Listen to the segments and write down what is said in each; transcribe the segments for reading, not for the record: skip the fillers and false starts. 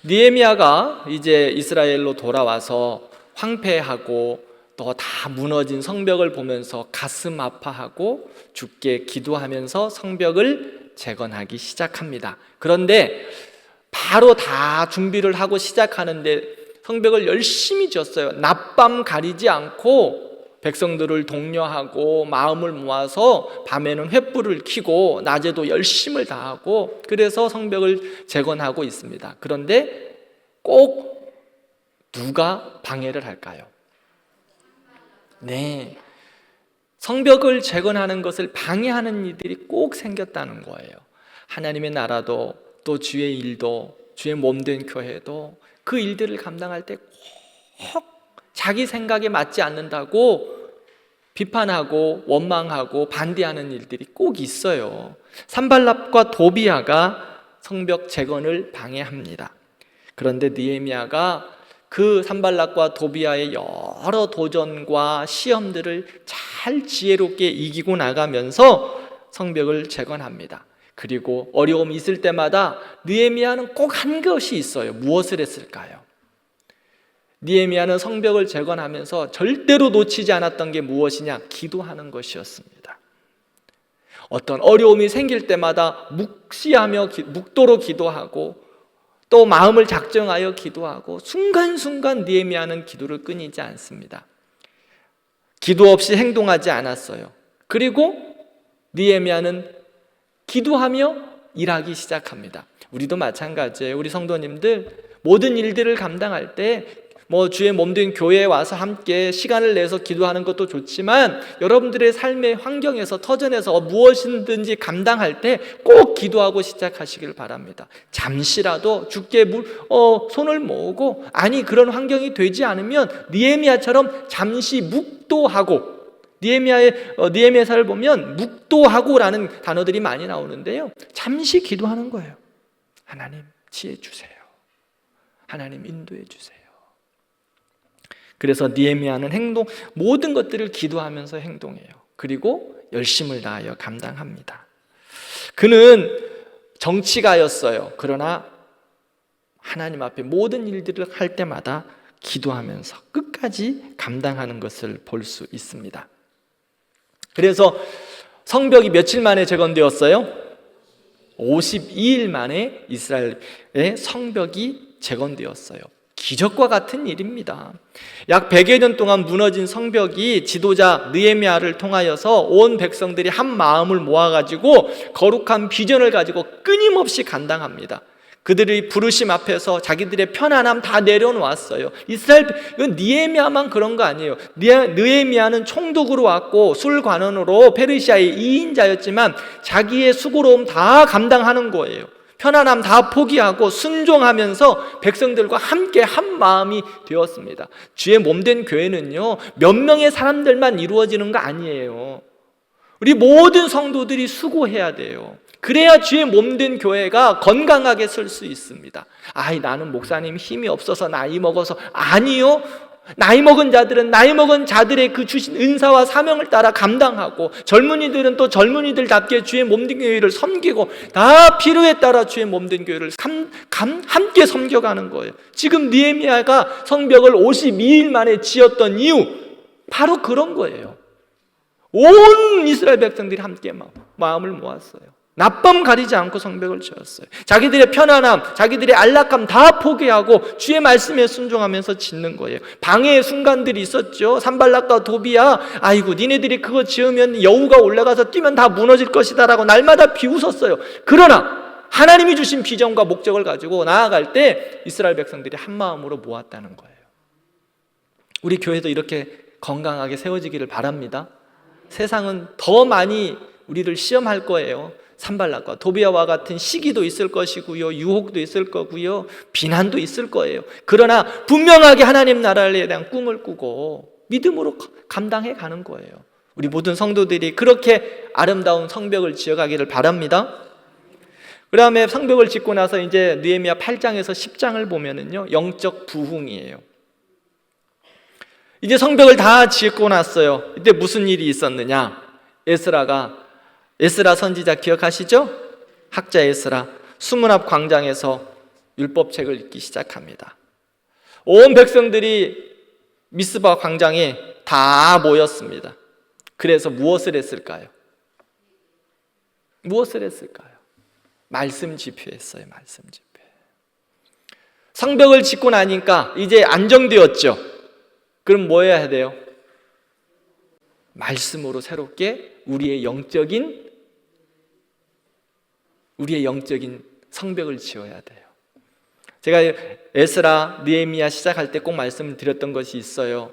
느헤미야가 이제 이스라엘로 돌아와서 황폐하고 또 다 무너진 성벽을 보면서 가슴 아파하고 주께 기도하면서 성벽을 재건하기 시작합니다. 그런데 바로 다 준비를 하고 시작하는데 성벽을 열심히 지었어요. 낮밤 가리지 않고 백성들을 독려하고 마음을 모아서 밤에는 횃불을 켜고 낮에도 열심을 다하고 그래서 성벽을 재건하고 있습니다. 그런데 꼭 누가 방해를 할까요? 네, 성벽을 재건하는 것을 방해하는 이들이 꼭 생겼다는 거예요. 하나님의 나라도 또 주의 일도 주의 몸된 교회도 그 일들을 감당할 때 꼭 자기 생각에 맞지 않는다고 비판하고 원망하고 반대하는 일들이 꼭 있어요. 산발lab과 도비아가 성벽 재건을 방해합니다. 그런데 느헤미야가 그 산발lab과 도비아의 여러 도전과 시험들을 잘 지혜롭게 이기고 나가면서 성벽을 재건합니다. 그리고 어려움이 있을 때마다 느헤미야는 꼭 한 것이 있어요. 무엇을 했을까요? 느헤미야는 성벽을 재건하면서 절대로 놓치지 않았던 게 무엇이냐? 기도하는 것이었습니다. 어떤 어려움이 생길 때마다 묵도로 기도하고 또 마음을 작정하여 기도하고 순간순간 느헤미야는 기도를 끊이지 않습니다. 기도 없이 행동하지 않았어요. 그리고 느헤미야는 기도하며 일하기 시작합니다. 우리도 마찬가지예요. 우리 성도님들 모든 일들을 감당할 때 주의 몸된 교회에 와서 함께 시간을 내서 기도하는 것도 좋지만 여러분들의 삶의 환경에서 터전에서 무엇이든지 감당할 때 꼭 기도하고 시작하시길 바랍니다. 잠시라도 주께 손을 모으고 그런 환경이 되지 않으면 느헤미야처럼 잠시 묵도하고 느헤미야서를 보면 묵도하고라는 단어들이 많이 나오는데요. 잠시 기도하는 거예요. 하나님 지혜 주세요. 하나님 인도해 주세요. 그래서 느헤미야는 모든 것들을 기도하면서 행동해요. 그리고 열심을 다하여 감당합니다. 그는 정치가였어요. 그러나 하나님 앞에 모든 일들을 할 때마다 기도하면서 끝까지 감당하는 것을 볼 수 있습니다. 그래서 성벽이 며칠 만에 재건되었어요? 52일 만에 이스라엘의 성벽이 재건되었어요. 기적과 같은 일입니다. 약 100여 년 동안 무너진 성벽이 지도자 느헤미야를 통하여서 온 백성들이 한 마음을 모아가지고 거룩한 비전을 가지고 끊임없이 감당합니다. 그들의 부르심 앞에서 자기들의 편안함 다 내려놓았어요. 이건 느헤미야만 그런 거 아니에요. 느헤미야는 총독으로 왔고 술관원으로 페르시아의 2인자였지만 자기의 수고로움 다 감당하는 거예요. 편안함 다 포기하고 순종하면서 백성들과 함께 한 마음이 되었습니다. 주의 몸된 교회는요, 몇 명의 사람들만 이루어지는 거 아니에요. 우리 모든 성도들이 수고해야 돼요. 그래야 주의 몸된 교회가 건강하게 설 수 있습니다. 나는 목사님 힘이 없어서 나이 먹어서. 아니요. 나이 먹은 자들은 나이 먹은 자들의 그 주신 은사와 사명을 따라 감당하고, 젊은이들은 또 젊은이들답게 주의 몸된 교회를 섬기고, 다 필요에 따라 주의 몸된 교회를 함께 섬겨가는 거예요. 지금 느헤미야가 성벽을 52일 만에 지었던 이유, 바로 그런 거예요. 온 이스라엘 백성들이 함께 마음을 모았어요. 낮밤 가리지 않고 성벽을 지었어요. 자기들의 편안함, 자기들의 안락함 다 포기하고 주의 말씀에 순종하면서 짓는 거예요. 방해의 순간들이 있었죠. 산발lab과 도비야, 니네들이 그거 지으면 여우가 올라가서 뛰면 다 무너질 것이다 라고 날마다 비웃었어요. 그러나 하나님이 주신 비전과 목적을 가지고 나아갈 때 이스라엘 백성들이 한 마음으로 모았다는 거예요. 우리 교회도 이렇게 건강하게 세워지기를 바랍니다. 세상은 더 많이 우리를 시험할 거예요. 산발lab과 도비아와 같은 시기도 있을 것이고요, 유혹도 있을 거고요, 비난도 있을 거예요. 그러나 분명하게 하나님 나라에 대한 꿈을 꾸고 믿음으로 감당해 가는 거예요. 우리 모든 성도들이 그렇게 아름다운 성벽을 지어가기를 바랍니다. 그 다음에 성벽을 짓고 나서 이제 느헤미야 8장에서 10장을 보면은요, 영적 부흥이에요. 이제 성벽을 다 짓고 났어요. 이때 무슨 일이 있었느냐? 에스라 선지자 기억하시죠? 학자 에스라 수문 앞 광장에서 율법책을 읽기 시작합니다. 온 백성들이 미스바 광장에 다 모였습니다. 그래서 무엇을 했을까요? 무엇을 했을까요? 말씀 집회했어요. 말씀 집회. 성벽을 짓고 나니까 이제 안정되었죠. 그럼 뭐 해야 돼요? 말씀으로 새롭게 우리의 영적인 성벽을 지어야 돼요. 제가 에스라, 느헤미야 시작할 때 꼭 말씀을 드렸던 것이 있어요.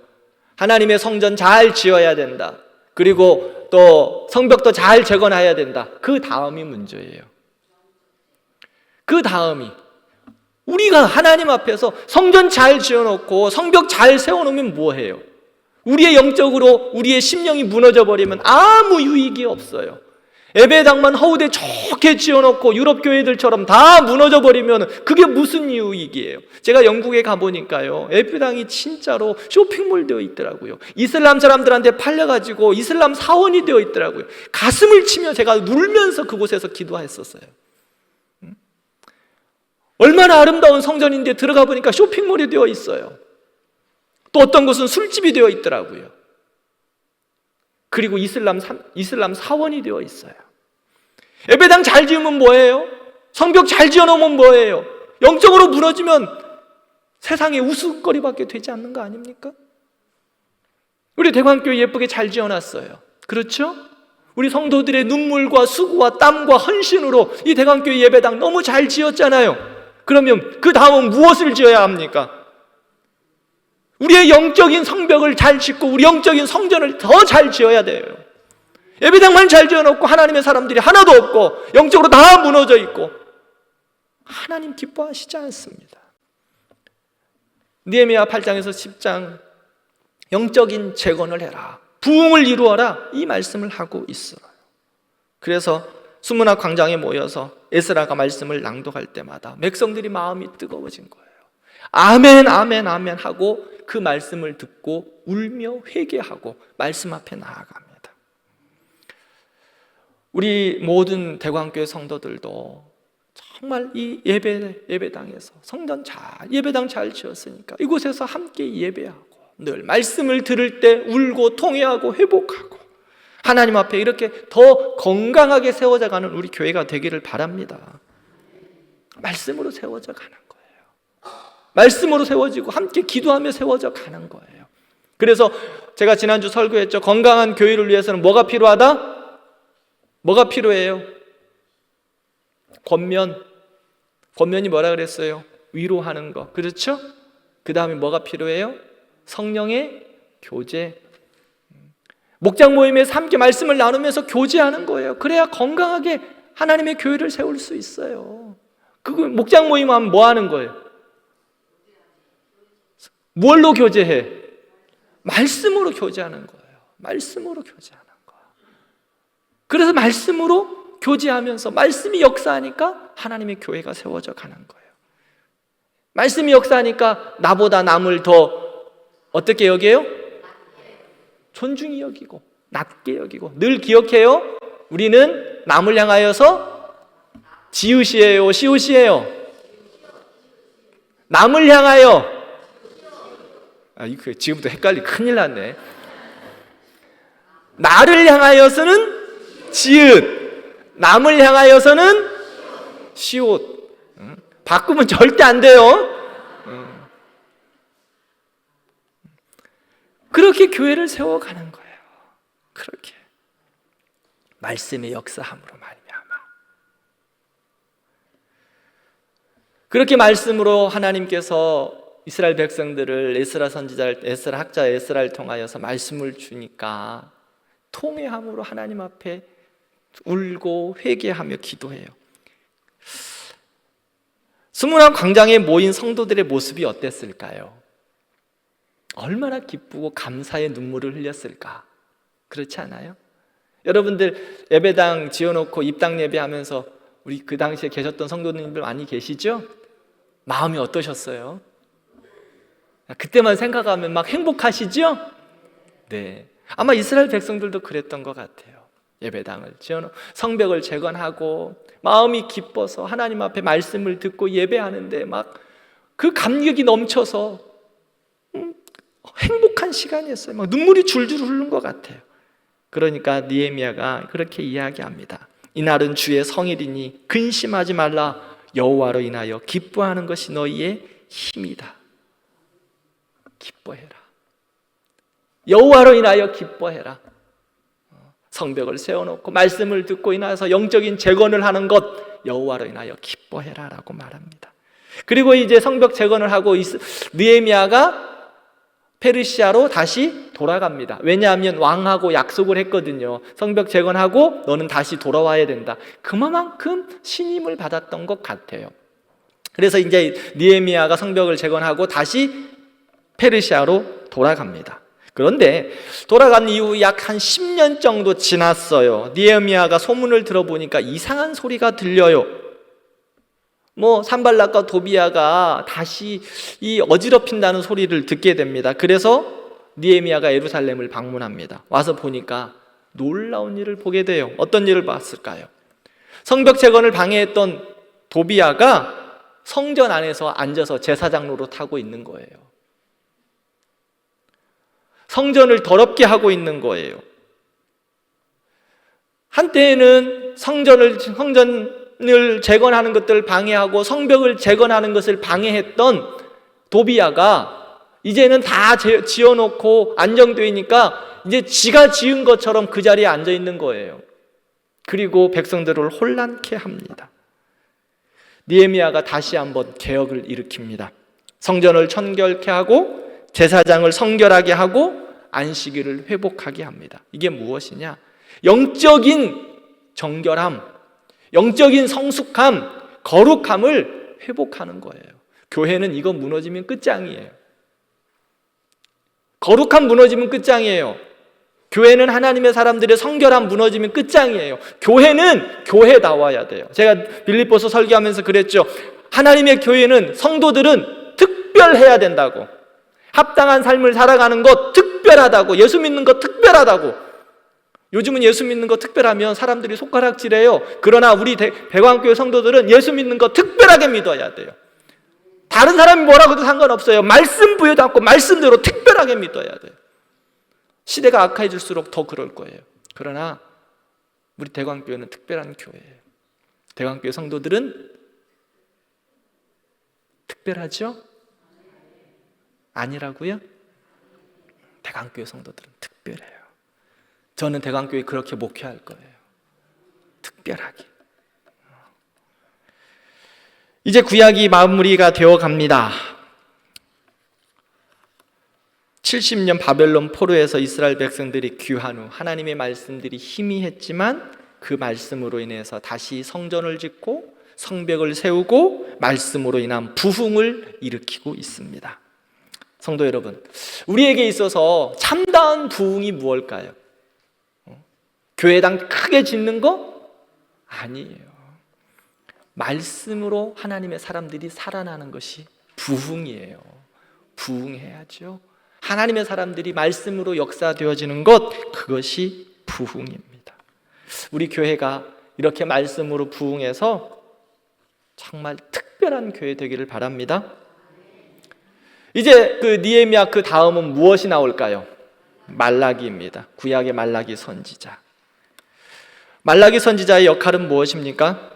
하나님의 성전 잘 지어야 된다. 그리고 또 성벽도 잘 재건해야 된다. 그 다음이 문제예요. 그 다음이 우리가 하나님 앞에서 성전 잘 지어놓고 성벽 잘 세워놓으면 뭐해요? 우리의 영적으로 우리의 심령이 무너져 버리면 아무 유익이 없어요. 예배당만 허우대 좋게 지어놓고 유럽 교회들처럼 다 무너져 버리면 그게 무슨 유익이에요? 제가 영국에 가보니까요, 예배당이 진짜로 쇼핑몰 되어 있더라고요. 이슬람 사람들한테 팔려가지고 이슬람 사원이 되어 있더라고요. 가슴을 치며 제가 울면서 그곳에서 기도했었어요. 얼마나 아름다운 성전인데 들어가 보니까 쇼핑몰이 되어 있어요. 또 어떤 곳은 술집이 되어 있더라고요. 그리고 이슬람 사원이 되어 있어요. 예배당 잘 지으면 뭐예요? 성벽 잘 지어놓으면 뭐예요? 영적으로 무너지면 세상에 우스갯거리밖에 되지 않는 거 아닙니까? 우리 대광교회 예쁘게 잘 지어놨어요. 그렇죠? 우리 성도들의 눈물과 수고와 땀과 헌신으로 이 대광교회 예배당 너무 잘 지었잖아요. 그러면 그 다음은 무엇을 지어야 합니까? 우리의 영적인 성벽을 잘 짓고 우리 영적인 성전을 더 잘 지어야 돼요. 예배당만 잘 지어놓고 하나님의 사람들이 하나도 없고 영적으로 다 무너져 있고 하나님 기뻐하시지 않습니다. 느헤미야 8장에서 10장 영적인 재건을 해라, 부흥을 이루어라, 이 말씀을 하고 있어요. 그래서 수문학 광장에 모여서 에스라가 말씀을 낭독할 때마다 백성들이 마음이 뜨거워진 거예요. 아멘 아멘 아멘 하고 그 말씀을 듣고 울며 회개하고 말씀 앞에 나아갑니다. 우리 모든 대광교회 성도들도 정말 이 예배당에서 예배당 잘 지었으니까 이곳에서 함께 예배하고 늘 말씀을 들을 때 울고 통회하고 회복하고 하나님 앞에 이렇게 더 건강하게 세워져 가는 우리 교회가 되기를 바랍니다. 말씀으로 세워져 가는 거예요. 말씀으로 세워지고 함께 기도하며 세워져 가는 거예요. 그래서 제가 지난주 설교했죠. 건강한 교회를 위해서는 뭐가 필요하다? 뭐가 필요해요? 권면이 뭐라 그랬어요? 위로하는 거. 그렇죠? 그 다음에 뭐가 필요해요? 성령의 교제. 목장 모임에서 함께 말씀을 나누면서 교제하는 거예요. 그래야 건강하게 하나님의 교회를 세울 수 있어요. 그거 목장 모임 하면 뭐 하는 거예요? 뭘로 교제해? 말씀으로 교제하는 거예요. 말씀으로 교제하는 거예요. 그래서 말씀으로 교제하면서 말씀이 역사하니까 하나님의 교회가 세워져 가는 거예요. 말씀이 역사하니까 나보다 남을 더 어떻게 여겨요? 존중히 여기고 낮게 여기고. 늘 기억해요. 우리는 남을 향하여서 지읒이에요, 시읒이에요? 남을 향하여. 이거 지금부터 헷갈리 큰일 났네. 나를 향하여서는 지읒, 남을 향하여서는 시옷. 바꾸면 절대 안 돼요. 그렇게 교회를 세워가는 거예요. 그렇게 말씀의 역사함으로 말미암아. 그렇게 말씀으로 하나님께서 이스라엘 백성들을 에스라 학자 에스라를 통하여서 말씀을 주니까 통회함으로 하나님 앞에 울고 회개하며 기도해요. 수문학 광장에 모인 성도들의 모습이 어땠을까요? 얼마나 기쁘고 감사의 눈물을 흘렸을까? 그렇지 않아요? 여러분들 예배당 지어놓고 입당 예배하면서 우리 그 당시에 계셨던 성도님들 많이 계시죠? 마음이 어떠셨어요? 그때만 생각하면 막 행복하시죠? 네, 아마 이스라엘 백성들도 그랬던 것 같아요. 예배당을 지어놓고 성벽을 재건하고 마음이 기뻐서 하나님 앞에 말씀을 듣고 예배하는데 막 그 감격이 넘쳐서 행복한 시간이었어요. 막 눈물이 줄줄 흐르는 것 같아요. 그러니까 느헤미야가 그렇게 이야기합니다. 이날은 주의 성일이니 근심하지 말라. 여호와로 인하여 기뻐하는 것이 너희의 힘이다. 기뻐해라. 여호와로 인하여 기뻐해라. 성벽을 세워놓고 말씀을 듣고 인하여서 영적인 재건을 하는 것, 여호와로 인하여 기뻐해라 라고 말합니다. 그리고 이제 성벽 재건을 하고 느헤미야가 페르시아로 다시 돌아갑니다. 왜냐하면 왕하고 약속을 했거든요. 성벽 재건하고 너는 다시 돌아와야 된다. 그만큼 신임을 받았던 것 같아요. 그래서 이제 느헤미야가 성벽을 재건하고 다시 페르시아로 돌아갑니다. 그런데 돌아간 이후 약 한 10년 정도 지났어요. 느헤미야가 소문을 들어보니까 이상한 소리가 들려요. 산발락과 도비야가 다시 이 어지럽힌다는 소리를 듣게 됩니다. 그래서 느헤미야가 예루살렘을 방문합니다. 와서 보니까 놀라운 일을 보게 돼요. 어떤 일을 봤을까요? 성벽 재건을 방해했던 도비야가 성전 안에서 앉아서 제사장 노릇하고 있는 거예요. 성전을 더럽게 하고 있는 거예요. 한때에는 성전을 재건하는 것들을 방해하고 성벽을 재건하는 것을 방해했던 도비야가 이제는 다 지어놓고 안정되니까 이제 지가 지은 것처럼 그 자리에 앉아 있는 거예요. 그리고 백성들을 혼란케 합니다. 느헤미야가 다시 한번 개혁을 일으킵니다. 성전을 청결케 하고 제사장을 성결하게 하고 안식일을 회복하게 합니다. 이게 무엇이냐? 영적인 정결함, 영적인 성숙함, 거룩함을 회복하는 거예요. 교회는 이거 무너지면 끝장이에요. 거룩함 무너지면 끝장이에요. 교회는 하나님의 사람들의 성결함 무너지면 끝장이에요. 교회는 교회다워야 돼요. 제가 빌립보서 설교하면서 그랬죠. 하나님의 교회는 성도들은 특별해야 된다고. 합당한 삶을 살아가는 것 특별하다고. 예수 믿는 것 특별하다고. 요즘은 예수 믿는 거 특별하면 사람들이 손가락질해요. 그러나 우리 대광교회 성도들은 예수 믿는 거 특별하게 믿어야 돼요. 다른 사람이 뭐라고 해도 상관없어요. 말씀 부여도 않고 말씀대로 특별하게 믿어야 돼요. 시대가 악해질수록 더 그럴 거예요. 그러나 우리 대광교회는 특별한 교회예요. 대광교회 성도들은 특별하죠? 아니라고요? 대광교회 성도들은 특별해요. 저는 대광교회 그렇게 목회할 거예요. 특별하게. 이제 구약이 마무리가 되어 갑니다. 70년 바벨론 포로에서 이스라엘 백성들이 귀환 후 하나님의 말씀들이 희미했지만 그 말씀으로 인해서 다시 성전을 짓고 성벽을 세우고 말씀으로 인한 부흥을 일으키고 있습니다. 성도 여러분, 우리에게 있어서 참다운 부흥이 무엇일까요? 교회당 크게 짓는 거? 아니에요. 말씀으로 하나님의 사람들이 살아나는 것이 부흥이에요. 부흥해야죠. 하나님의 사람들이 말씀으로 역사되어지는 것, 그것이 부흥입니다. 우리 교회가 이렇게 말씀으로 부흥해서 정말 특별한 교회 되기를 바랍니다. 이제 그 느헤미야 그 다음은 무엇이 나올까요? 말라기입니다. 구약의 말라기 선지자. 말라기 선지자의 역할은 무엇입니까?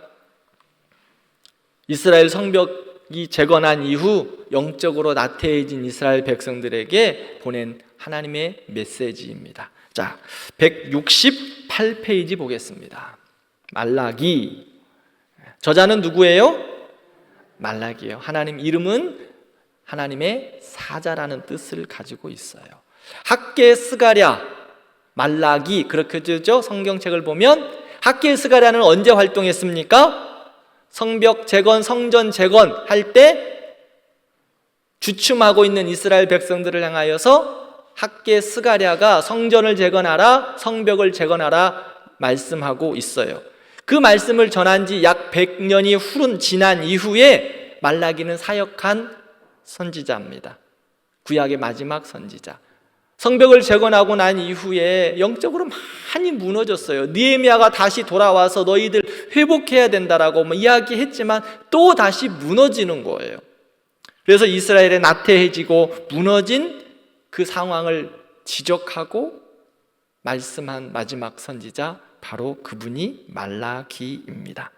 이스라엘 성벽이 재건한 이후 영적으로 나태해진 이스라엘 백성들에게 보낸 하나님의 메시지입니다. 자, 168페이지 보겠습니다. 말라기. 저자는 누구예요? 말라기예요. 하나님 이름은 하나님의 사자라는 뜻을 가지고 있어요. 학개 스가랴, 말라기 그렇게 되죠. 성경책을 보면 학개 스가랴는 언제 활동했습니까? 성벽 재건, 성전 재건 할 때 주춤하고 있는 이스라엘 백성들을 향하여서 학개 스가랴가 성전을 재건하라, 성벽을 재건하라 말씀하고 있어요. 그 말씀을 전한 지 약 100년이 지난 이후에 말라기는 사역한 선지자입니다. 구약의 마지막 선지자. 성벽을 재건하고 난 이후에 영적으로 많이 무너졌어요. 느헤미야가 다시 돌아와서 너희들 회복해야 된다라고 이야기했지만 또 다시 무너지는 거예요. 그래서 이스라엘에 나태해지고 무너진 그 상황을 지적하고 말씀한 마지막 선지자, 바로 그분이 말라기입니다.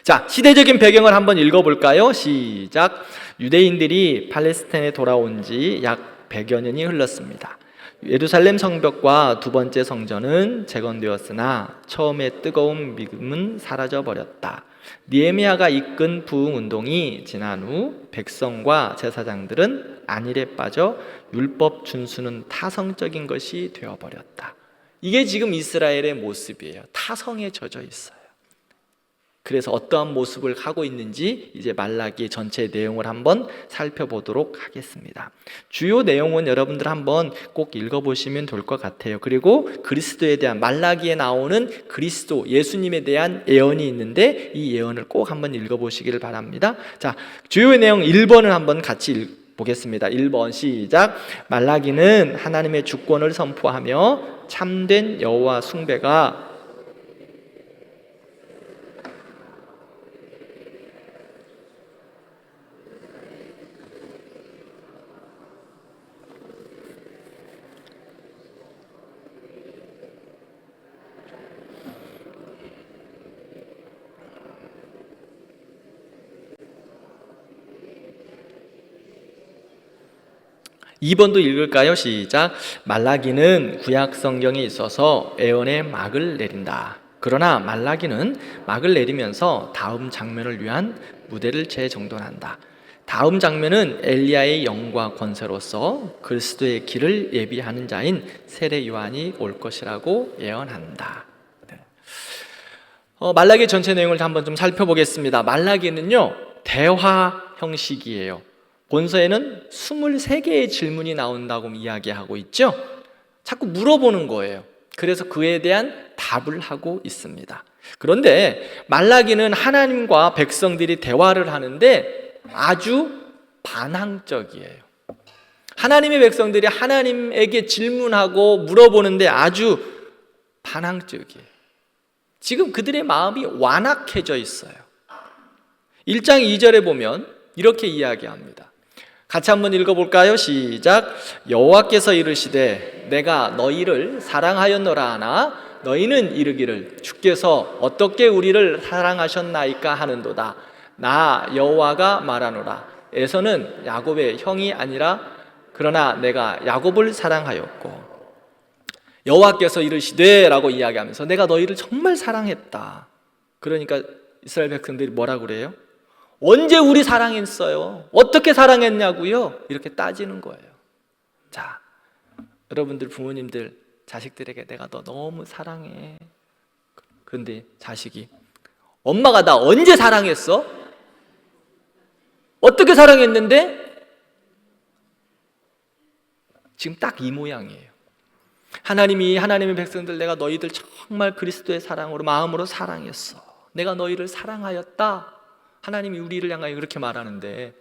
자, 시대적인 배경을 한번 읽어볼까요? 시작. 유대인들이 팔레스타인에 돌아온 지 약 100여 년이 흘렀습니다. 예루살렘 성벽과 두 번째 성전은 재건되었으나 처음에 뜨거운 믿음은 사라져버렸다. 느헤미야가 이끈 부흥운동이 지난 후 백성과 제사장들은 안일에 빠져 율법 준수는 타성적인 것이 되어버렸다. 이게 지금 이스라엘의 모습이에요. 타성에 젖어 있어요. 그래서 어떠한 모습을 하고 있는지 이제 말라기 전체 내용을 한번 살펴보도록 하겠습니다. 주요 내용은 여러분들 한번 꼭 읽어보시면 될 것 같아요. 그리고 그리스도에 대한, 말라기에 나오는 그리스도, 예수님에 대한 예언이 있는데 이 예언을 꼭 한번 읽어보시기를 바랍니다. 자, 주요 내용 1번을 한번 같이 보겠습니다. 1번 시작. 말라기는 하나님의 주권을 선포하며 참된 여호와 숭배가 2번도 읽을까요? 시작. 말라기는 구약 성경에 있어서 예언의 막을 내린다. 그러나 말라기는 막을 내리면서 다음 장면을 위한 무대를 재정돈한다. 다음 장면은 엘리야의 영과 권세로서 그리스도의 길을 예비하는 자인 세례 요한이 올 것이라고 예언한다. 말라기 전체 내용을 한번 좀 살펴보겠습니다. 말라기는요, 대화 형식이에요. 본서에는 23개의 질문이 나온다고 이야기하고 있죠. 자꾸 물어보는 거예요. 그래서 그에 대한 답을 하고 있습니다. 그런데 말라기는 하나님과 백성들이 대화를 하는데 아주 반항적이에요. 하나님의 백성들이 하나님에게 질문하고 물어보는데 아주 반항적이에요. 지금 그들의 마음이 완악해져 있어요. 1장 2절에 보면 이렇게 이야기합니다. 같이 한번 읽어볼까요? 시작. 여호와께서 이르시되 내가 너희를 사랑하였노라 하나 너희는 이르기를 주께서 어떻게 우리를 사랑하셨나이까 하는도다. 나 여호와가 말하노라. 에서는 야곱의 형이 아니라 그러나 내가 야곱을 사랑하였고, 여호와께서 이르시되 라고 이야기하면서 내가 너희를 정말 사랑했다. 그러니까 이스라엘 백성들이 뭐라고 그래요? 언제 우리 사랑했어요? 어떻게 사랑했냐고요? 이렇게 따지는 거예요. 자, 여러분들 부모님들 자식들에게 내가 너 너무 사랑해. 그런데 자식이 엄마가 나 언제 사랑했어? 어떻게 사랑했는데? 지금 딱 이 모양이에요. 하나님이 하나님의 백성들 내가 너희들 정말 그리스도의 사랑으로 마음으로 사랑했어. 내가 너희를 사랑하였다. 하나님이 우리를 향하여 그렇게 말하는데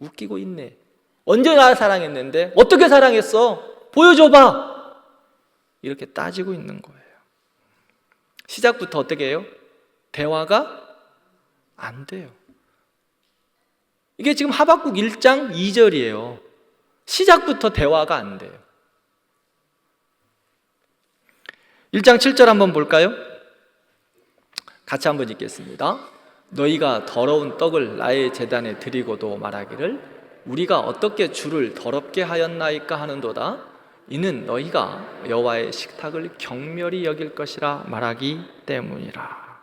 웃기고 있네. 언제 나 사랑했는데? 어떻게 사랑했어? 보여줘봐. 이렇게 따지고 있는 거예요. 시작부터 어떻게 해요? 대화가 안 돼요. 이게 지금 하박국 1장 2절이에요. 시작부터 대화가 안 돼요. 1장 7절 한번 볼까요? 같이 한번 읽겠습니다. 너희가 더러운 떡을 나의 제단에 드리고도 말하기를 우리가 어떻게 주를 더럽게 하였나이까 하는도다. 이는 너희가 여호와의 식탁을 경멸히 여길 것이라 말하기 때문이라.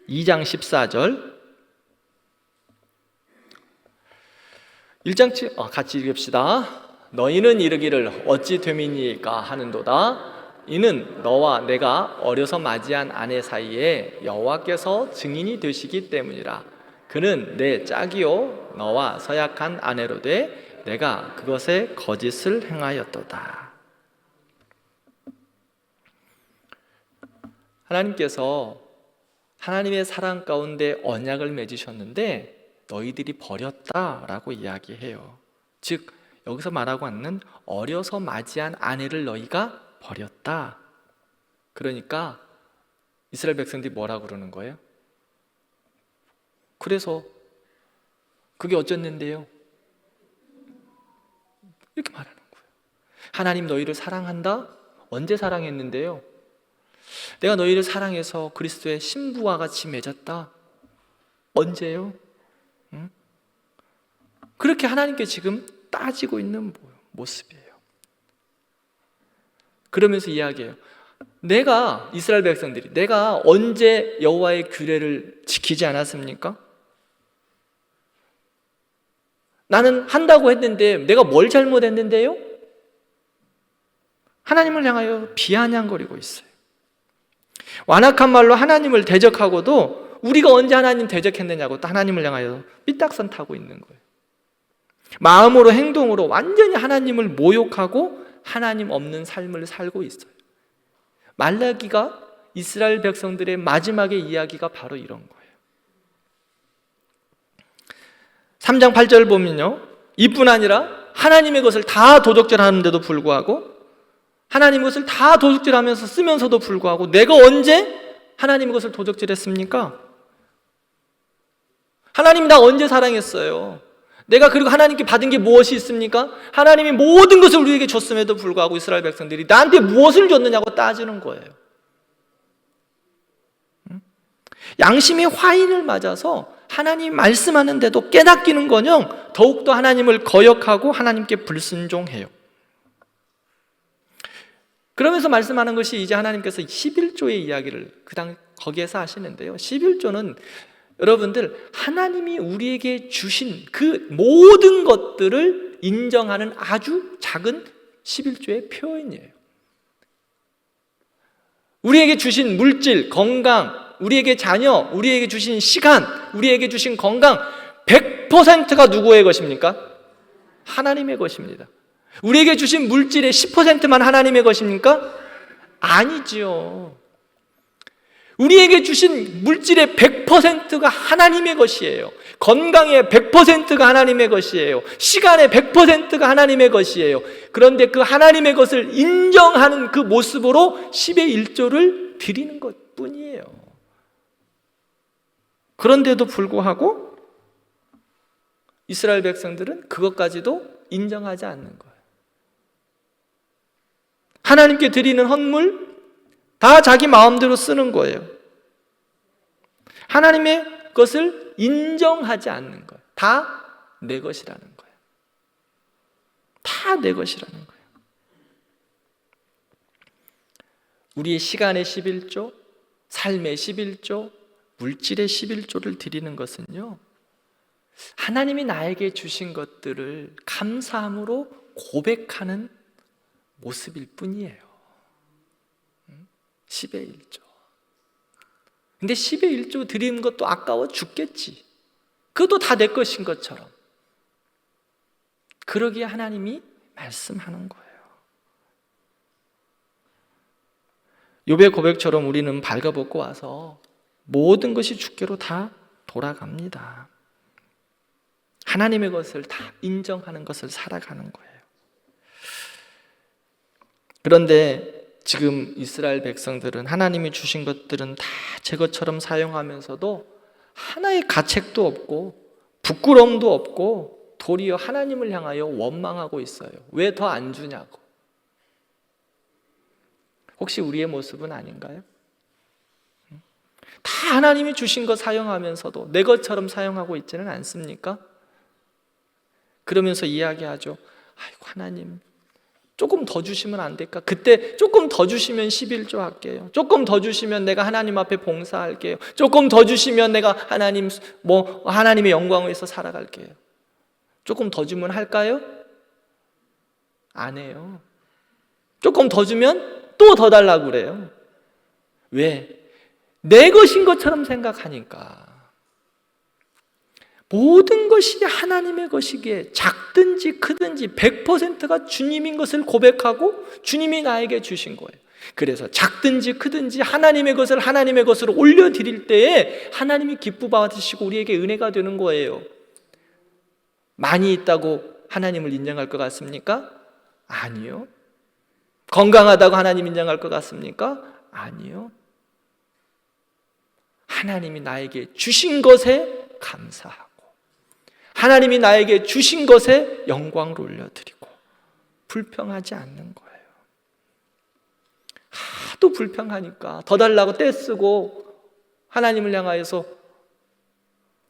2장 14절 1장 7 같이 읽읍시다. 너희는 이르기를 어찌 됨이니까 하는도다. 이는 너와 내가 어려서 맞이한 아내 사이에 여호와께서 증인이 되시기 때문이라. 그는 내 짝이요 너와 서약한 아내로 돼 내가 그것에 거짓을 행하였도다. 하나님께서 하나님의 사랑 가운데 언약을 맺으셨는데 너희들이 버렸다라고 이야기해요. 즉 여기서 말하고 있는 어려서 맞이한 아내를 너희가 버렸다. 그러니까 이스라엘 백성들이 뭐라고 그러는 거예요? 그래서 그게 어쨌는데요? 이렇게 말하는 거예요. 하나님 너희를 사랑한다? 언제 사랑했는데요? 내가 너희를 사랑해서 그리스도의 신부와 같이 맺었다. 언제요? 응? 그렇게 하나님께 지금 따지고 있는 모습이에요. 그러면서 이야기해요. 내가 이스라엘 백성들이 내가 언제 여호와의 규례를 지키지 않았습니까? 나는 한다고 했는데 내가 뭘 잘못했는데요? 하나님을 향하여 비아냥거리고 있어요. 완악한 말로 하나님을 대적하고도 우리가 언제 하나님 대적했느냐고 또 하나님을 향하여 삐딱선 타고 있는 거예요. 마음으로 행동으로 완전히 하나님을 모욕하고 하나님 없는 삶을 살고 있어요. 말라기가 이스라엘 백성들의 마지막의 이야기가 바로 이런 거예요. 3장 8절 보면요, 이뿐 아니라 하나님의 것을 다 도적질하는데도 불구하고 하나님의 것을 다 도적질하면서 쓰면서도 불구하고 내가 언제 하나님의 것을 도적질했습니까? 하나님이 나 언제 사랑했어요? 내가 그리고 하나님께 받은 게 무엇이 있습니까? 하나님이 모든 것을 우리에게 줬음에도 불구하고 이스라엘 백성들이 나한테 무엇을 줬느냐고 따지는 거예요. 양심이 화인을 맞아서 하나님 말씀하는데도 깨닫기는커녕 더욱더 하나님을 거역하고 하나님께 불순종해요. 그러면서 말씀하는 것이 이제 하나님께서 11조의 이야기를 거기에서 하시는데요. 11조는 여러분들 하나님이 우리에게 주신 그 모든 것들을 인정하는 아주 작은 11조의 표현이에요. 우리에게 주신 물질, 건강, 우리에게 자녀, 우리에게 주신 시간, 우리에게 주신 건강 100%가 누구의 것입니까? 하나님의 것입니다. 우리에게 주신 물질의 10%만 하나님의 것입니까? 아니지요. 우리에게 주신 물질의 100%가 하나님의 것이에요. 건강의 100%가 하나님의 것이에요. 시간의 100%가 하나님의 것이에요. 그런데 그 하나님의 것을 인정하는 그 모습으로 10의 1조를 드리는 것뿐이에요. 그런데도 불구하고 이스라엘 백성들은 그것까지도 인정하지 않는 거예요. 하나님께 드리는 헌물 다 자기 마음대로 쓰는 거예요. 하나님의 것을 인정하지 않는 거예요. 다 내 것이라는 거예요. 다 내 것이라는 거예요. 우리의 시간의 11조, 삶의 11조, 물질의 11조를 드리는 것은요, 하나님이 나에게 주신 것들을 감사함으로 고백하는 모습일 뿐이에요. 10의 1조. 근데 10의 1조 드리는 것도 아까워 죽겠지. 그것도 다 내 것인 것처럼. 그러기에 하나님이 말씀하는 거예요. 욥의 고백처럼 우리는 발가벗고 와서 모든 것이 주께로 다 돌아갑니다. 하나님의 것을 다 인정하는 것을 살아가는 거예요. 그런데 지금 이스라엘 백성들은 하나님이 주신 것들은 다 제 것처럼 사용하면서도 하나의 가책도 없고 부끄러움도 없고 도리어 하나님을 향하여 원망하고 있어요. 왜 더 안 주냐고. 혹시 우리의 모습은 아닌가요? 다 하나님이 주신 것 사용하면서도 내 것처럼 사용하고 있지는 않습니까? 그러면서 이야기하죠. 아이고 하나님 조금 더 주시면 안 될까? 그때 조금 더 주시면 11조 할게요. 조금 더 주시면 내가 하나님 앞에 봉사할게요. 조금 더 주시면 내가 하나님의 영광을 위해서 살아갈게요. 조금 더 주면 할까요? 안 해요. 조금 더 주면 또 더 달라고 그래요. 왜? 내 것인 것처럼 생각하니까. 모든 것이 하나님의 것이기에 작든지 크든지 100%가 주님인 것을 고백하고 주님이 나에게 주신 거예요. 그래서 작든지 크든지 하나님의 것을 하나님의 것으로 올려드릴 때에 하나님이 기뻐 받으시고 우리에게 은혜가 되는 거예요. 많이 있다고 하나님을 인정할 것 같습니까? 아니요. 건강하다고 하나님 인정할 것 같습니까? 아니요. 하나님이 나에게 주신 것에 감사하고 하나님이 나에게 주신 것에 영광을 올려드리고 불평하지 않는 거예요. 하도 불평하니까 더 달라고 떼쓰고 하나님을 향하여서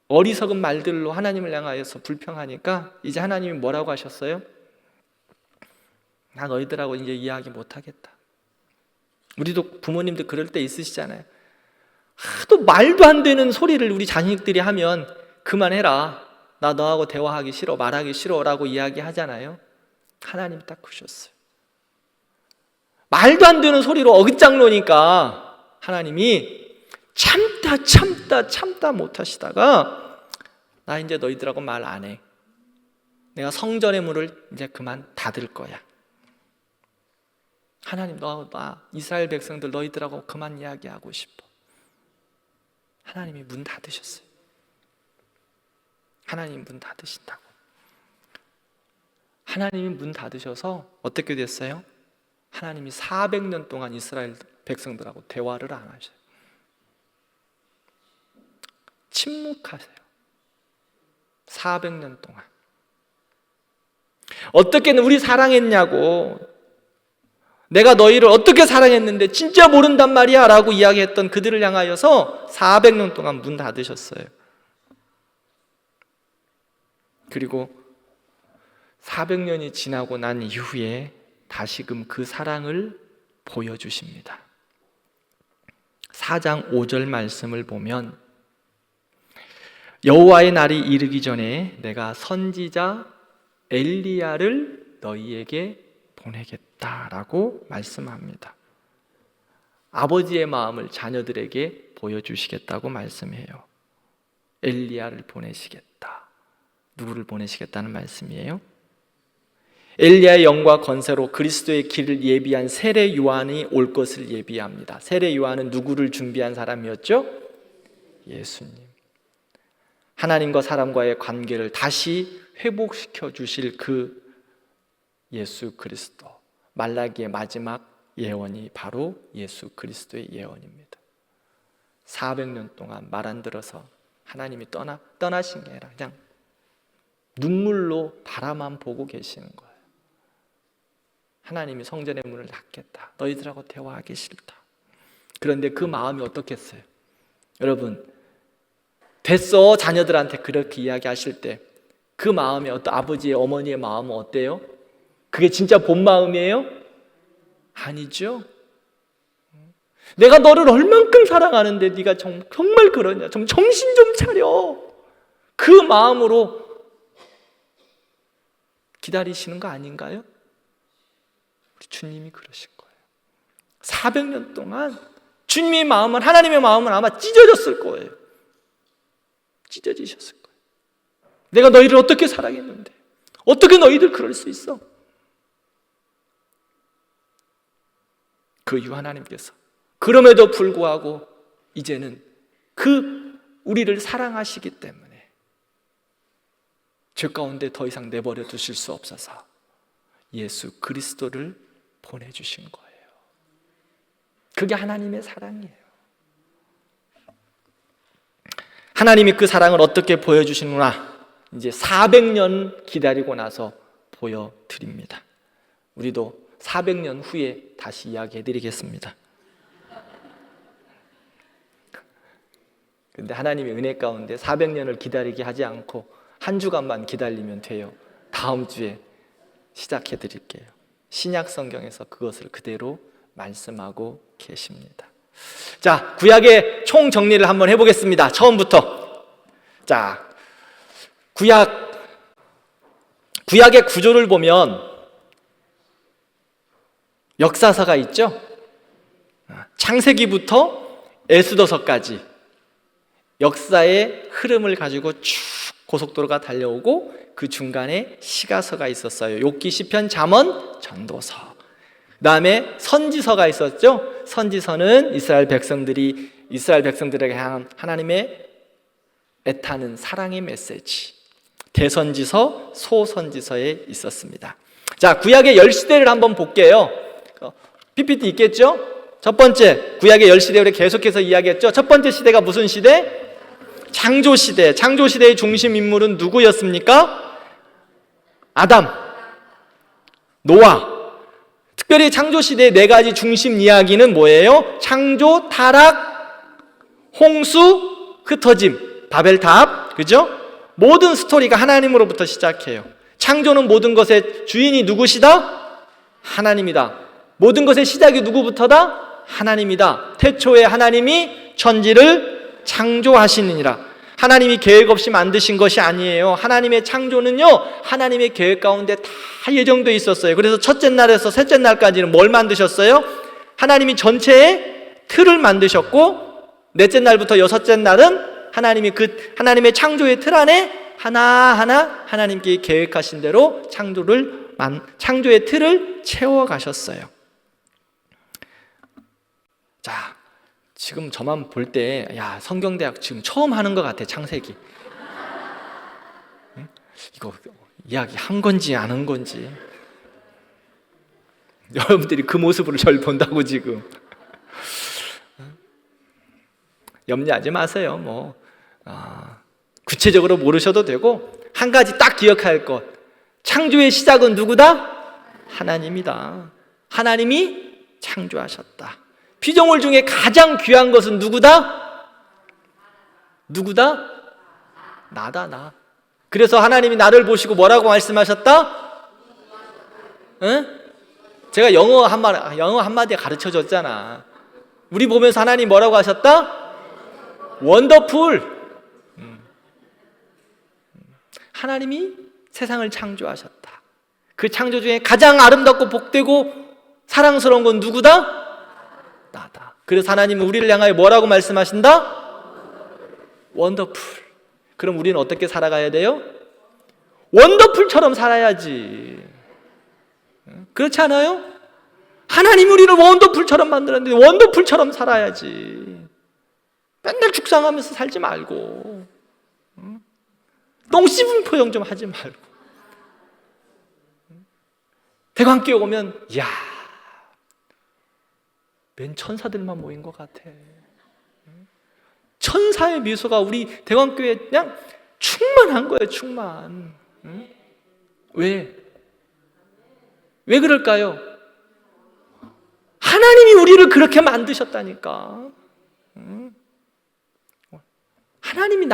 어리석은 말들로 하나님을 향하여서 불평하니까 이제 하나님이 뭐라고 하셨어요? 나 너희들하고 이제 이야기 못하겠다. 우리도 부모님들 그럴 때 있으시잖아요. 하도 말도 안 되는 소리를 우리 자식들이 하면 그만해라, 나 너하고 대화하기 싫어, 말하기 싫어 라고 이야기하잖아요. 하나님이 딱 그러셨어요. 말도 안 되는 소리로 어깃장 놓으니까 하나님이 참다 못하시다가 나 이제 너희들하고 말 안 해. 내가 성전의 문을 이제 그만 닫을 거야. 하나님, 나 이스라엘 백성들 너희들하고 그만 이야기하고 싶어. 하나님이 문 닫으셨어요. 하나님이 문 닫으신다고. 하나님이 문 닫으셔서 어떻게 됐어요? 하나님이 400년 동안 이스라엘 백성들하고 대화를 안 하셔요. 침묵하세요. 400년 동안. 어떻게 우리 사랑했냐고, 내가 너희를 어떻게 사랑했는데 진짜 모른단 말이야 라고 이야기했던 그들을 향하여서 400년 동안 문 닫으셨어요. 그리고 400년이 지나고 난 이후에 다시금 그 사랑을 보여주십니다. 4장 5절 말씀을 보면 여호와의 날이 이르기 전에 내가 선지자 엘리야를 너희에게 보내겠다라고 말씀합니다. 아버지의 마음을 자녀들에게 보여주시겠다고 말씀해요. 엘리야를 보내시겠다. 누구를 보내시겠다는 말씀이에요? 엘리야의 영과 권세로 그리스도의 길을 예비한 세례 요한이 올 것을 예비합니다. 세례 요한은 누구를 준비한 사람이었죠? 예수님. 하나님과 사람과의 관계를 다시 회복시켜 주실 그 예수 그리스도, 말라기의 마지막 예언이 바로 예수 그리스도의 예언입니다. 400년 동안 말 안 들어서 하나님이 떠나신 게 아니라 그냥 눈물로 바라만 보고 계시는 거예요. 하나님이 성전의 문을 닫겠다, 너희들하고 대화하기 싫다. 그런데 그 마음이 어떻겠어요? 여러분, 됐어 자녀들한테 그렇게 이야기하실 때 그 마음이 아버지의 어머니의 마음은 어때요? 그게 진짜 본 마음이에요? 아니죠. 내가 너를 얼만큼 사랑하는데 네가 정말 그러냐? 좀 정신 좀 차려. 그 마음으로 기다리시는 거 아닌가요? 우리 주님이 그러신 거예요. 400년 동안 주님의 마음은, 하나님의 마음은 아마 찢어졌을 거예요. 찢어지셨을 거예요. 내가 너희를 어떻게 사랑했는데 어떻게 너희들 그럴 수 있어? 그 이유 하나님께서 그럼에도 불구하고 이제는 우리를 사랑하시기 때문에 죄 가운데 더 이상 내버려 두실 수 없어서 예수 그리스도를 보내주신 거예요. 그게 하나님의 사랑이에요. 하나님이 그 사랑을 어떻게 보여주시는구나, 이제 400년 기다리고 나서 보여드립니다. 우리도 400년 후에 다시 이야기해드리겠습니다. 근데 하나님의 은혜 가운데 400년을 기다리게 하지 않고 한 주간만 기다리면 돼요. 다음 주에 시작해드릴게요. 신약 성경에서 그것을 그대로 말씀하고 계십니다. 자, 구약의 총 정리를 한번 해보겠습니다. 처음부터. 자, 구약의 구조를 보면 역사서가 있죠. 창세기부터 에스더서까지 역사의 흐름을 가지고 쭉 고속도로가 달려오고 그 중간에 시가서가 있었어요. 욥기, 시편, 잠언, 전도서. 그 다음에 선지서가 있었죠. 선지서는 이스라엘 백성들에게 향한 하나님의 애타는 사랑의 메시지. 대선지서, 소선지서에 있었습니다. 자, 구약의 10시대를 한번 볼게요. PPT 있겠죠? 첫 번째, 구약의 10시대 우리 계속해서 이야기했죠. 첫 번째 시대가 무슨 시대? 창조시대. 창조시대의 중심 인물은 누구였습니까? 아담, 노아. 특별히 창조시대의 4가지 중심 이야기는 뭐예요? 창조, 타락, 홍수, 흩어짐, 바벨탑. 그죠? 모든 스토리가 하나님으로부터 시작해요. 창조는 모든 것의 주인이 누구시다? 하나님이다. 모든 것의 시작이 누구부터다? 하나님이다. 태초에 하나님이 천지를 창조하시느니라. 하나님이 계획 없이 만드신 것이 아니에요. 하나님의 창조는요, 하나님의 계획 가운데 다 예정되어 있었어요. 그래서 첫째 날에서 셋째 날까지는 뭘 만드셨어요? 하나님이 전체의 틀을 만드셨고, 넷째 날부터 여섯째 날은 하나님이 하나님의 창조의 틀 안에 하나하나 하나님께 계획하신 대로 창조의 틀을 채워가셨어요. 자, 지금 저만 볼 때, 야, 성경대학 지금 처음 하는 것 같아, 창세기. 응? 이거 이야기 한 건지 안 한 건지. 여러분들이 그 모습으로 저를 본다고 지금. 염려하지 마세요. 구체적으로 모르셔도 되고, 한 가지 딱 기억할 것. 창조의 시작은 누구다? 하나님이다. 하나님이 창조하셨다. 피조물 중에 가장 귀한 것은 누구다? 누구다? 나다, 나. 그래서 하나님이 나를 보시고 뭐라고 말씀하셨다? 응? 제가 영어 한마디 가르쳐 줬잖아. 우리 보면서 하나님 뭐라고 하셨다? 원더풀. 하나님이 세상을 창조하셨다. 그 창조 중에 가장 아름답고 복되고 사랑스러운 건 누구다? 나다. 그래서 하나님은 우리를 향하여 뭐라고 말씀하신다? 원더풀. 그럼 우리는 어떻게 살아가야 돼요? 원더풀처럼 살아야지. 그렇지 않아요? 하나님 우리를 원더풀처럼 만들었는데 원더풀처럼 살아야지. 맨날 죽상하면서 살지 말고, 똥 씹은 표정 좀 하지 말고. 대관교회 오면, 이야, 맨 천사들만 모인 것 같아. 천사의 미소가 우리 대관교회에 그냥 충만한 거예요, 충만. 왜? 왜 그럴까요? 하나님이 우리를 그렇게 만드셨다니까. 하나님이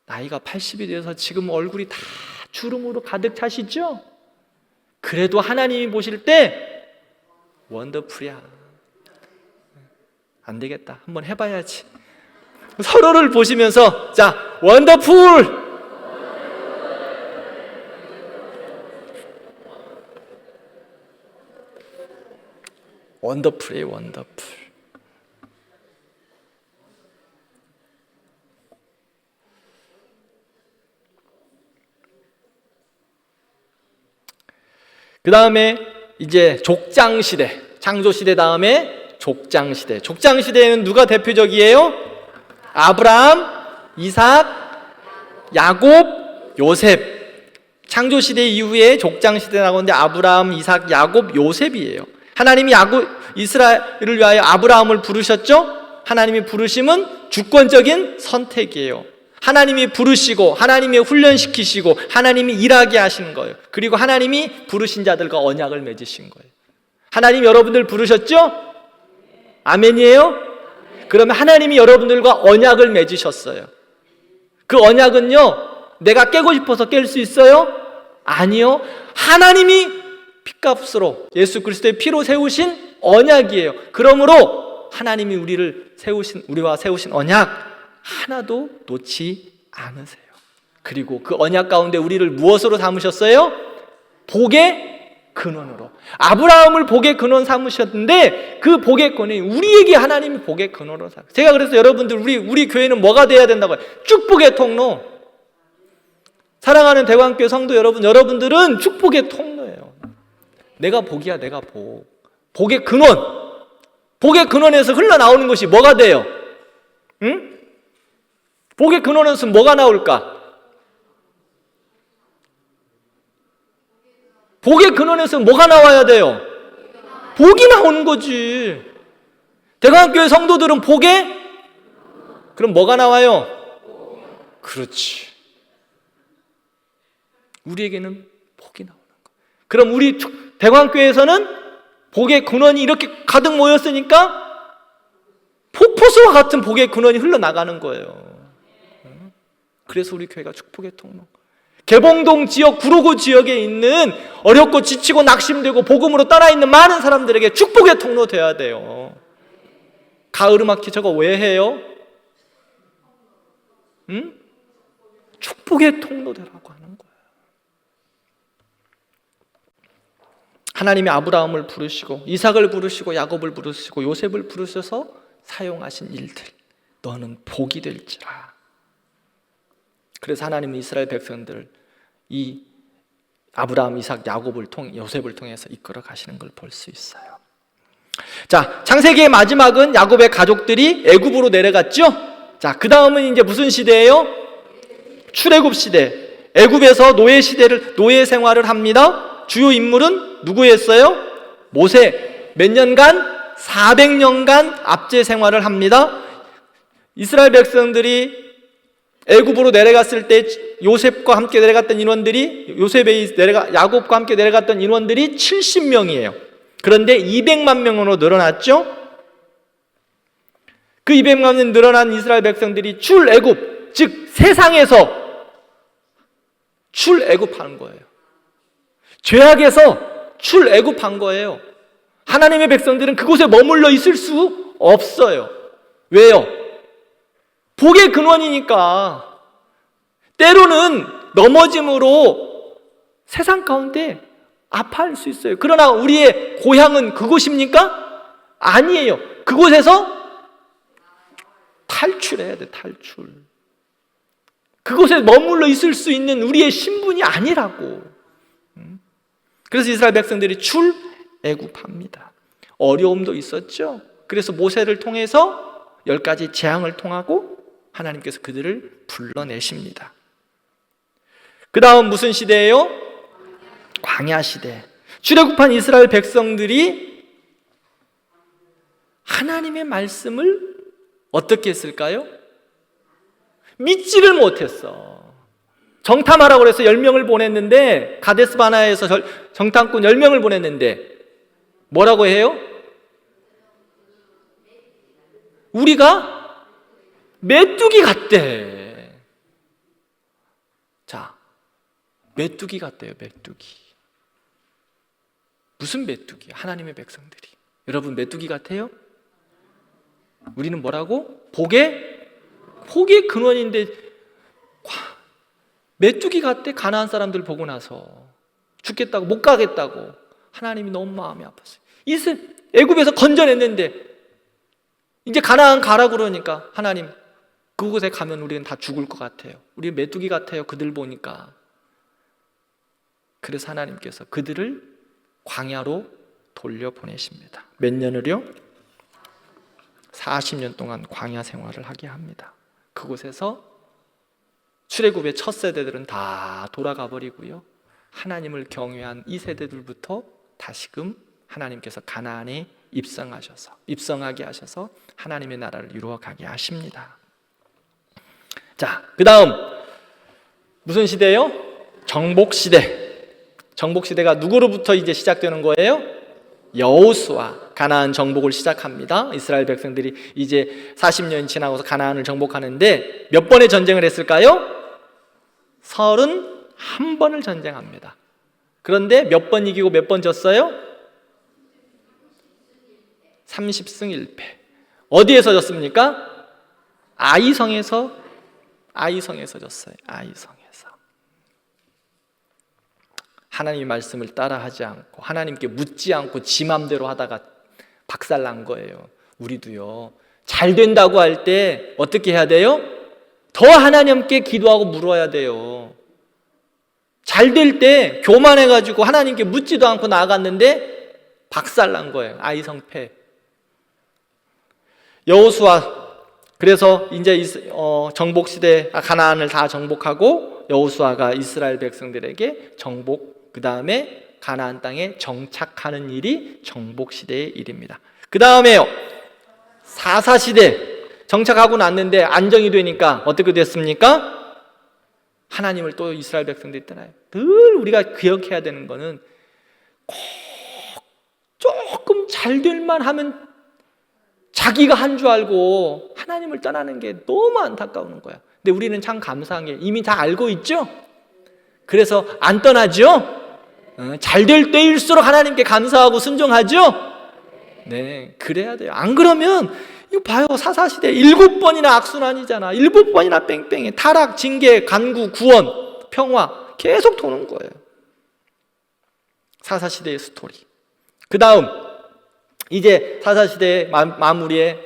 나이가 80이 돼서 지금 얼굴이 다 주름으로 가득 차시죠? 그래도 하나님이 보실 때 원더풀이야. 안 되겠다. 한번 해봐야지. 서로를 보시면서, 자, 원더풀! 원더풀이에요, 원더풀. 그 다음에 이제 족장시대, 창조시대 다음에 족장시대. 족장시대에는 누가 대표적이에요? 아브라함, 이삭, 야곱, 요셉. 창조시대 이후에 족장시대 나오는데 아브라함, 이삭, 야곱, 요셉이에요. 하나님이 이스라엘을 위하여 아브라함을 부르셨죠? 하나님이 부르심은 주권적인 선택이에요. 하나님이 부르시고 하나님이 훈련시키시고 하나님이 일하게 하시는 거예요. 그리고 하나님이 부르신 자들과 언약을 맺으신 거예요. 하나님 여러분들 부르셨죠? 아멘이에요? 그러면 하나님이 여러분들과 언약을 맺으셨어요. 그 언약은요, 내가 깨고 싶어서 깰 수 있어요? 아니요. 하나님이 피값으로 예수 그리스도의 피로 세우신 언약이에요. 그러므로 하나님이 우리와 세우신 언약 하나도 놓지 않으세요. 그리고 그 언약 가운데 우리를 무엇으로 삼으셨어요? 복의 근원으로. 아브라함을 복의 근원 삼으셨는데 그 복의 근원이 우리에게 하나님이 복의 근원으로 삼으셨어요. 제가 그래서 여러분들 우리 교회는 뭐가 돼야 된다고요? 축복의 통로. 사랑하는 대관교회 성도 여러분들은 축복의 통로예요. 내가 복이야, 내가 복. 복의 근원. 복의 근원에서 흘러나오는 것이 뭐가 돼요? 응? 복의 근원에서 뭐가 나올까? 복의 근원에서 뭐가 나와야 돼요? 복이 나오는 거지. 대광교회 성도들은 복에 그럼 뭐가 나와요? 그렇지. 우리에게는 복이 나오는 거. 그럼 우리 대광교회에서는 복의 근원이 이렇게 가득 모였으니까 폭포수와 같은 복의 근원이 흘러나가는 거예요. 그래서 우리 교회가 축복의 통로. 개봉동 지역, 구로구 지역에 있는 어렵고 지치고 낙심되고 복음으로 떠나있는 많은 사람들에게 축복의 통로 되어야 돼요. 가을음악회 저거 왜 해요? 응? 축복의 통로 되라고 하는 거예요. 하나님이 아브라함을 부르시고 이삭을 부르시고 야곱을 부르시고 요셉을 부르셔서 사용하신 일들, 너는 복이 될지라. 그래서 하나님은 이스라엘 백성들을 이 아브라함, 이삭, 야곱을 통해 요셉을 통해서 이끌어 가시는 걸 볼 수 있어요. 자, 창세기의 마지막은 야곱의 가족들이 애굽으로 내려갔죠. 자, 그 다음은 이제 무슨 시대예요? 출애굽 시대. 애굽에서 노예 생활을 합니다. 주요 인물은 누구였어요? 모세. 몇 년간? 400년간 압제 생활을 합니다. 이스라엘 백성들이 애굽으로 내려갔을 때 요셉과 함께 내려갔던 인원들이 야곱과 함께 내려갔던 인원들이 70명이에요. 그런데 200만 명으로 늘어났죠. 그 200만 명 늘어난 이스라엘 백성들이 출애굽, 즉 세상에서 출애굽하는 거예요. 죄악에서 출애굽한 거예요. 하나님의 백성들은 그곳에 머물러 있을 수 없어요. 왜요? 복의 근원이니까. 때로는 넘어짐으로 세상 가운데 아파할 수 있어요. 그러나 우리의 고향은 그곳입니까? 아니에요. 그곳에서 탈출해야 돼, 탈출. 그곳에 머물러 있을 수 있는 우리의 신분이 아니라고. 그래서 이스라엘 백성들이 출애굽합니다. 어려움도 있었죠. 그래서 모세를 통해서 10가지 재앙을 통하고 하나님께서 그들을 불러내십니다. 그 다음 무슨 시대예요? 광야 시대. 출애굽한 이스라엘 백성들이 하나님의 말씀을 어떻게 했을까요? 믿지를 못했어. 정탐하라고 해서 10명을 보냈는데, 가데스 바나에서 정탐꾼 10명을 보냈는데 뭐라고 해요? 우리가 메뚜기 같대. 자, 메뚜기 같대요. 메뚜기. 무슨 메뚜기? 하나님의 백성들이. 여러분 메뚜기 같아요? 우리는 뭐라고? 복의 근원인데 메뚜기 같대. 가나안 사람들 보고 나서 죽겠다고, 못 가겠다고 하나님이 너무 마음이 아팠어요. 애굽에서 건져냈는데 이제 가나안 가라고 그러니까 하나님, 그곳에 가면 우리는 다 죽을 것 같아요. 우리 메뚜기 같아요. 그들 보니까. 그래서 하나님께서 그들을 광야로 돌려보내십니다. 몇 년을요? 40년 동안 광야 생활을 하게 합니다. 그곳에서 출애굽의 첫 세대들은 다 돌아가 버리고요, 하나님을 경외한 이 세대들부터 다시금 하나님께서 가나안에 입성하게 하셔서 하나님의 나라를 이루어가게 하십니다. 자, 그 다음 무슨 시대예요? 정복시대. 정복시대가 누구로부터 이제 시작되는 거예요? 여호수아. 가나안 정복을 시작합니다. 이스라엘 백성들이 이제 40년이 지나고서 가나안을 정복하는데 몇 번의 전쟁을 했을까요? 31번을 전쟁합니다. 그런데 몇 번 이기고 몇 번 졌어요? 30승 1패. 어디에서 졌습니까? 아이성에서 졌어요. 아이성에서. 하나님의 말씀을 따라하지 않고 하나님께 묻지 않고 지 맘대로 하다가 박살난 거예요. 우리도요, 잘 된다고 할 때 어떻게 해야 돼요? 더 하나님께 기도하고 물어야 돼요. 잘 될 때 교만해가지고 하나님께 묻지도 않고 나아갔는데 박살난 거예요. 아이성패. 여호수아. 그래서 이제 정복시대 가나안을 다 정복하고 여호수아가 이스라엘 백성들에게 정복, 그 다음에 가나안 땅에 정착하는 일이 정복시대의 일입니다. 그 다음에요, 사사시대. 정착하고 났는데 안정이 되니까 어떻게 됐습니까? 하나님을 또 이스라엘 백성들이 떠나요. 늘 우리가 기억해야 되는 거는 꼭 조금 잘 될만 하면 자기가 한 줄 알고 하나님을 떠나는 게 너무 안타까운 거야. 근데 우리는 참 감사한 게 이미 다 알고 있죠? 그래서 안 떠나죠? 잘 될 때일수록 하나님께 감사하고 순종하죠? 네, 그래야 돼요. 안 그러면 이거 봐요. 사사시대 7번이나 악순환이잖아. 7번이나 뺑뺑이. 타락, 징계, 간구, 구원, 평화 계속 도는 거예요. 사사시대의 스토리. 그 다음 이제 사사시대의 마무리에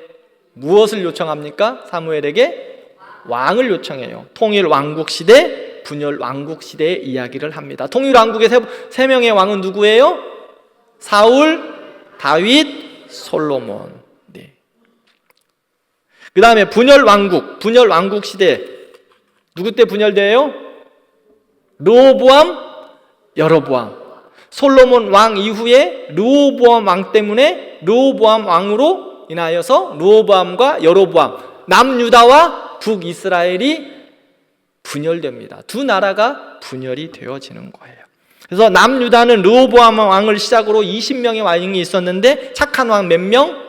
무엇을 요청합니까? 사무엘에게 왕을 요청해요. 통일 왕국시대, 분열 왕국시대의 이야기를 합니다. 통일 왕국의 세 명의 왕은 누구예요? 사울, 다윗, 솔로몬. 네. 그 다음에 분열 왕국 시대. 누구 때 분열돼요? 르호보암, 여로보암. 솔로몬 왕 이후에 르호보암 왕 때문에 르호보암 왕으로 인하여서 르호보암과 여로보암, 남유다와 북이스라엘이 분열됩니다. 두 나라가 분열이 되어지는 거예요. 그래서 남유다는 르호보암 왕을 시작으로 20명의 왕이 있었는데 착한 왕 몇 명?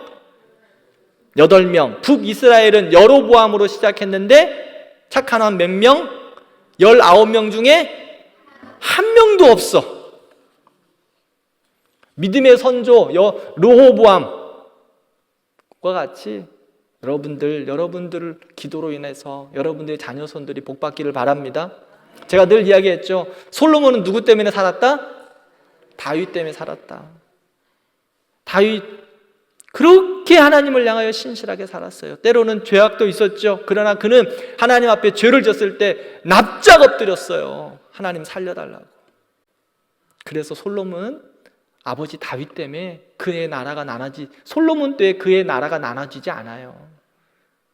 8명. 북이스라엘은 여로보암으로 시작했는데 착한 왕 몇 명? 19명 중에 한 명도 없어. 믿음의 선조 르호보암과 같이 여러분들 기도로 인해서 여러분들의 자녀손들이 복받기를 바랍니다. 제가 늘 이야기했죠. 솔로몬은 누구 때문에 살았다? 다윗 때문에 살았다. 다윗 그렇게 하나님을 향하여 신실하게 살았어요. 때로는 죄악도 있었죠. 그러나 그는 하나님 앞에 죄를 졌을 때 납작 엎드렸어요. 하나님 살려달라고. 그래서 솔로몬은 아버지 다윗 때문에 그의 나라가 솔로몬 때 그의 나라가 나눠지지 않아요.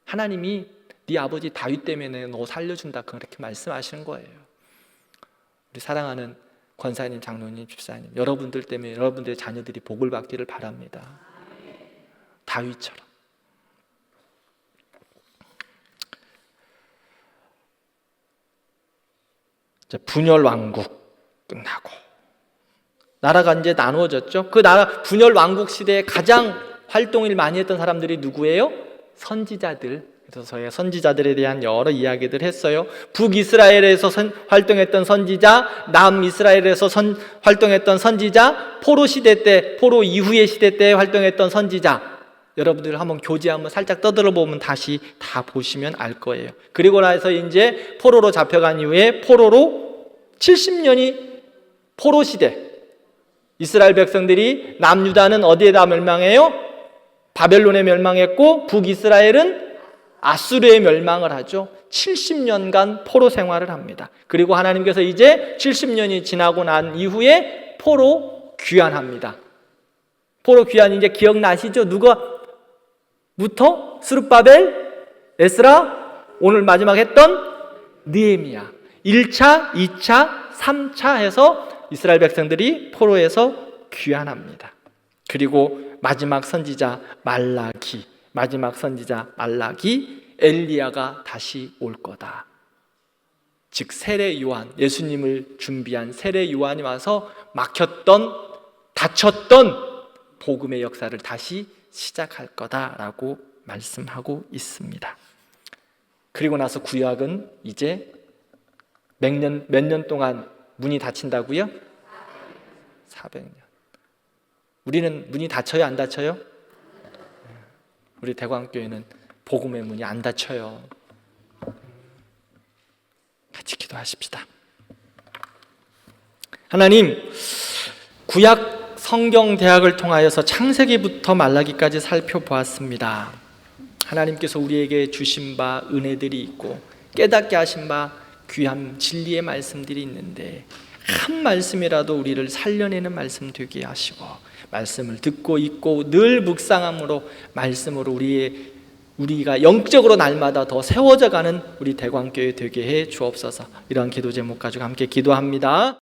하나님이 네 아버지 다윗 때문에 너 살려준다 그렇게 말씀하시는 거예요. 우리 사랑하는 권사님, 장로님, 집사님, 여러분들 때문에 여러분들의 자녀들이 복을 받기를 바랍니다. 다윗처럼. 분열 왕국 끝나고 나라가 이제 나누어졌죠. 그 나라 분열 왕국 시대에 가장 활동을 많이 했던 사람들이 누구예요? 선지자들. 그래서 저희가 선지자들에 대한 여러 이야기들 했어요. 북이스라엘에서 활동했던 선지자, 남이스라엘에서 활동했던 선지자, 포로 시대 때, 포로 이후의 시대 때 활동했던 선지자. 여러분들 한번 교재 한번 살짝 떠들어 보면 다시 다 보시면 알 거예요. 그리고 나서 이제 포로로 잡혀간 이후에 포로로 70년이 포로 시대. 이스라엘 백성들이 남유다는 어디에다 멸망해요? 바벨론에 멸망했고 북이스라엘은 아수르에 멸망을 하죠. 70년간 포로 생활을 합니다. 그리고 하나님께서 이제 70년이 지나고 난 이후에 포로 귀환합니다. 포로 귀환 이제 기억나시죠? 누가부터? 스룹바벨, 에스라, 오늘 마지막 했던 느헤미야. 1차, 2차, 3차 해서 이스라엘 백성들이 포로에서 귀환합니다. 그리고 마지막 선지자 말라기, 엘리야가 다시 올 거다. 즉 세례 요한, 예수님을 준비한 세례 요한이 와서 닫혔던 복음의 역사를 다시 시작할 거다라고 말씀하고 있습니다. 그리고 나서 구약은 이제 몇 년 동안 문이 닫힌다고요? 400년. 우리는 문이 닫혀요, 안 닫혀요? 우리 대광교회는 복음의 문이 안 닫혀요. 같이 기도하십시다. 하나님, 구약 성경 대학을 통하여서 창세기부터 말라기까지 살펴보았습니다. 하나님께서 우리에게 주신 바 은혜들이 있고 깨닫게 하신 바 귀한 진리의 말씀들이 있는데 한 말씀이라도 우리를 살려내는 말씀 되게 하시고 말씀을 듣고 읽고 늘 묵상함으로 말씀으로 우리가 영적으로 날마다 더 세워져 가는 우리 대광교회 되게 해 주옵소서. 이러한 기도 제목 가지고 함께 기도합니다.